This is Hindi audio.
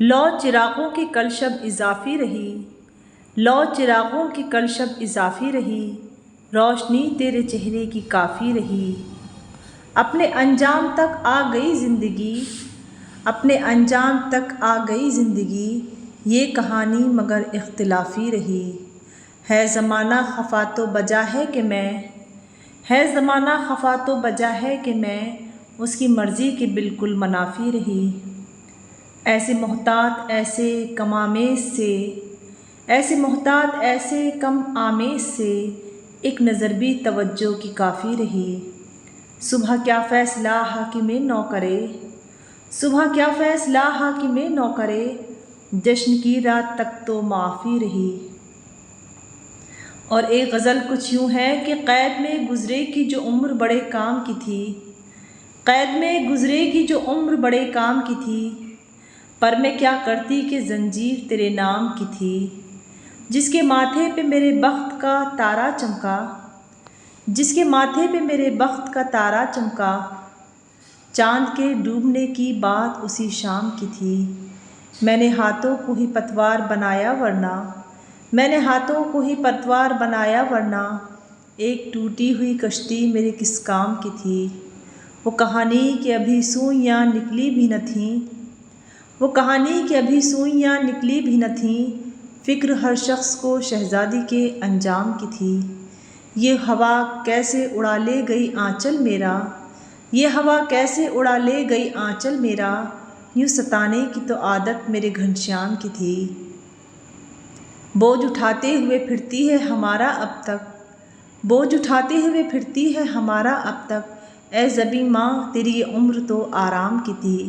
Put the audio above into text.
लौ चिरागों की कल शब इज़ाफ़ी रही, लौ चिरागों की कल शब इज़ाफ़ी रही, रोशनी तेरे चेहरे की काफ़ी रही। अपने अंजाम तक आ गई ज़िंदगी, अपने अंजाम तक आ गई ज़िंदगी, ये कहानी मगर इख्तिलाफ़ी रही। है ज़माना खफ़ा तो बजा है कि है ज़माना खफ़ा तो बजा है कि मैं उसकी मर्ज़ी के बिल्कुल मनाफ़ी रही। ऐसे मोहतात ऐसे कम आमेज़ से, ऐसे मोहतात ऐसे कम आमेज़ से, एक नज़र भी तवज्जो की काफ़ी रही। सुबह क्या फ़ैसला हाकिम नौ करे, सुबह क्या फ़ैसला हाकिम नौ करे, जश्न की रात तक तो माफ़ी रही। और एक गज़ल कुछ यूँ है कि क़ैद में गुज़रे की जो उम्र बड़े काम की थी, क़ैद में गुज़रे की जो उम्र बड़े काम की थी, पर मैं क्या करती कि ज़ंजीर तेरे नाम की थी। जिसके माथे पे मेरे बख्त का तारा चमका, जिसके माथे पे मेरे बख्त का तारा चमका, चाँद के डूबने की बात उसी शाम की थी। मैंने हाथों को ही पतवार बनाया वरना, मैंने हाथों को ही पतवार बनाया वरना, एक टूटी हुई कश्ती मेरे किस काम की थी। वो कहानी कि अभी सुइयाँ निकली भी न थीं, वो कहानी कि अभी सुइयाँ निकली भी न थीं, फ़िक्र हर शख्स को शहज़ादी के अंजाम की थी। ये हवा कैसे उड़ा ले गई आँचल मेरा, ये हवा कैसे उड़ा ले गई आँचल मेरा, यूँ सताने की तो आदत मेरे घनश्याम की थी। बोझ उठाते हुए फिरती है हमारा अब तक, बोझ उठाते हुए फिरती है हमारा अब तक, ए ज़बी माँ तेरी ये उम्र तो आराम की थी।